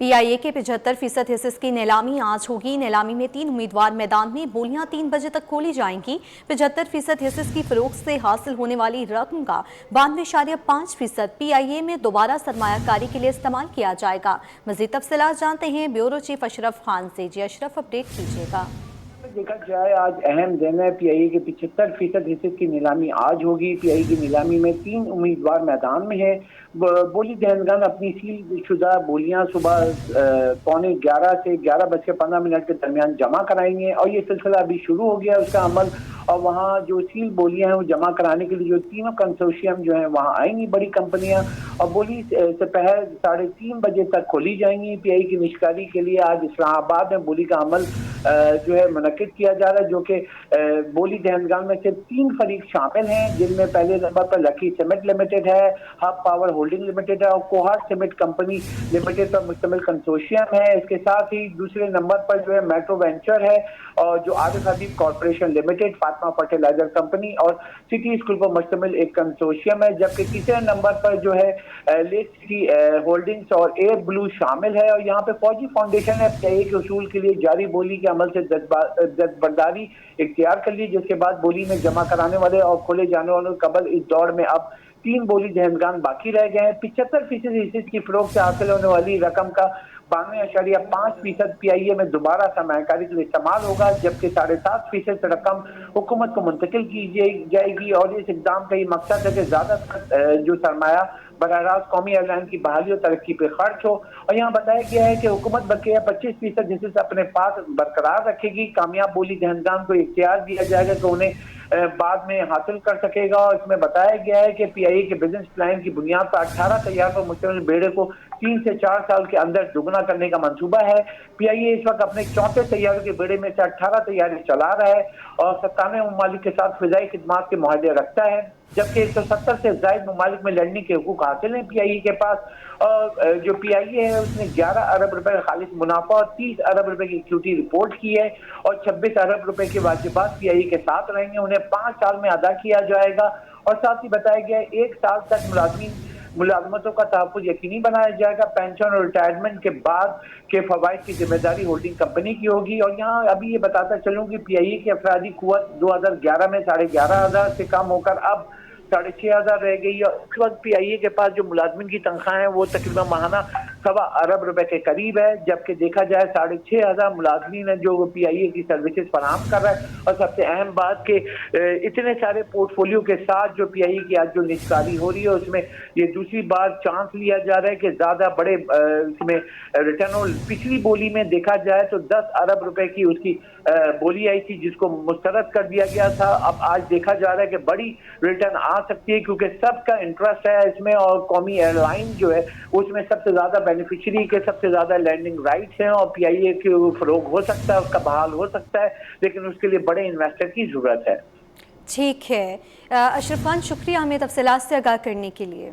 PIA के 75% हिस्से की नीलामी आज होगी। नीलामी में 3 उम्मीदवार मैदान में, बोलियां 3 बजे तक खोली जाएंगी। 75% हिस्से की फरोख्त से हासिल होने वाली रकम का 92.5% PIA में दोबारा सरमायाकारी के लिए इस्तेमाल किया जाएगा। मज़ीद तफसीलात जानते हैं ब्यूरो चीफ अशरफ खान से। जी अशरफ, अपडेट कीजिएगा। देखा जाए आज अहम दिन है। PIA के 75% हिस्से की नीलामी आज होगी। PIA की नीलामी में 3 उम्मीदवार मैदान में है। बोली दहनगान अपनी सील शुदा बोलियां सुबह 11:15 से 11:15 के दरमियान जमा कराएंगे और ये सिलसिला अभी शुरू हो गया उसका अमल। और वहाँ जो सील बोलियां हैं वो जमा कराने के लिए जो तीनों कंसोर्शियम जो है वहाँ आएंगी, बड़ी कंपनियां, और बोली दोपहर 3:30 बजे तक खोली जाएंगी। PIA की निष्कारी के लिए आज इस्लामाबाद में बोली का अमल जो है मुनक्किद किया जा रहा है, जो कि बोली दहनगान में सिर्फ 3 फरीक शामिल हैं, जिनमें पहले नंबर पर लकी सीमेंट लिमिटेड है, हब पावर होल्डिंग लिमिटेड है और कोहार सीमेंट कंपनी लिमिटेड पर मुश्तमिल कंसोर्शियम है। इसके साथ ही दूसरे नंबर पर जो है मेट्रो वेंचर है और जो Arif Habib corporation limited, Fatima fertilizer company और सिटी स्कूल पर मुश्तमिल एक कंसोर्शियम है। जबकि तीसरे नंबर पर जो है लेक सिटी होल्डिंग्स और एयर ब्लू शामिल है। और यहाँ पे फौजी फाउंडेशन है PIA के उसूल के लिए जारी बोली के अमल से दस्तबरदारी इख्तियार कर ली, जिसके बाद बोली में जमा कराने वाले और खोले जाने वालों कबल इस दौर में अब 3 बोली दहनगान बाकी रह गए हैं। 75% हिस्से की फरोख्त से हासिल होने वाली रकम का 92.5% PIA में दोबारा सरमायाकारी के लिए इस्तेमाल होगा, जबकि 7.5% रकम हुकूमत को मुंतकिल की जाएगी। और इस इक़दाम का ये मकसद है कि ज़्यादातर जो सरमाया बराह रास्त कौमी एयरलाइन की बहाली और तरक्की पे खर्च हो। और यहाँ बताया गया है कि हुकूमत बकाया 25% हिस्से से अपने पास बरकरार रखेगी। कामयाब बोली दहनगान को इख्तियार दिया जाएगा कि उन्हें बाद में हासिल कर सकेगा। और इसमें बताया गया है कि PIA के बिजनेस प्लान की बुनियाद पर 18 तैयार पर मुश्तमिल बेड़े को 3 से 4 साल के अंदर दुगना करने का मंसूबा है। PIA इस वक्त अपने 34 तैयारों के बेड़े में से 18 तैयारी चला रहा है और 97 ममालिक के साथ फिजाई खिदमात के मुआहदे रखता है, जबकि 170 से ज्यादा ममालिक में लड़ने के हुकूक हासिल हैं PIA के पास। और जो PIA है उसने 11 अरब रुपए खालिस मुनाफा और 30 अरब रुपए की इक्विटी रिपोर्ट की है और 26 अरब रुपए के वाजिबात PIA के साथ रहेंगे, उन्हें 5 साल में अदा किया जाएगा। और साथ ही बताया गया है 1 साल तक मुलाजमतों का तहफ़्फ़ुज़ यकीनी बनाया जाएगा। पेंशन और रिटायरमेंट के बाद के फवाइद की जिम्मेदारी होल्डिंग कंपनी की होगी। और यहाँ अभी ये बताता चलूँ कि PIA की अफरादी कुव्वत 2011 में 11,500 से कम होकर अब 6,500 रह गई है। इस वक्त PIA के पास जो मुलाजमिन की तनख्वाह है वो तकरीबन माहाना 1.25 अरब रुपए के करीब है, जबकि देखा जाए 6,500 मुलाजमिन है जो PIA की सर्विसेज फराहम कर रहा है। और सबसे अहम बात के इतने सारे पोर्टफोलियो के साथ जो PIA की आज जो निष्कारी हो रही है उसमें ये दूसरी बार चांस लिया जा रहा है कि ज्यादा बड़े इसमें रिटर्न हो। पिछली बोली में देखा जाए तो 10 अरब रुपए की उसकी बोली आई थी जिसको मुस्तरद कर दिया गया था। अब आज देखा जा रहा है कि बड़ी रिटर्न आ सकती है क्योंकि सबका इंटरेस्ट है इसमें और कौमी एयरलाइन जो है उसमें सबसे ज्यादा बेनिफिशियरी के सबसे ज्यादा लैंडिंग राइट्स हैं और PIA के फरोग हो सकता है, उसका बहाल हो सकता है, लेकिन उसके लिए बड़े इन्वेस्टर की जरूरत है। ठीक है अशरफ खान, शुक्रिया हमें तफसीलात से आगाह करने के लिए।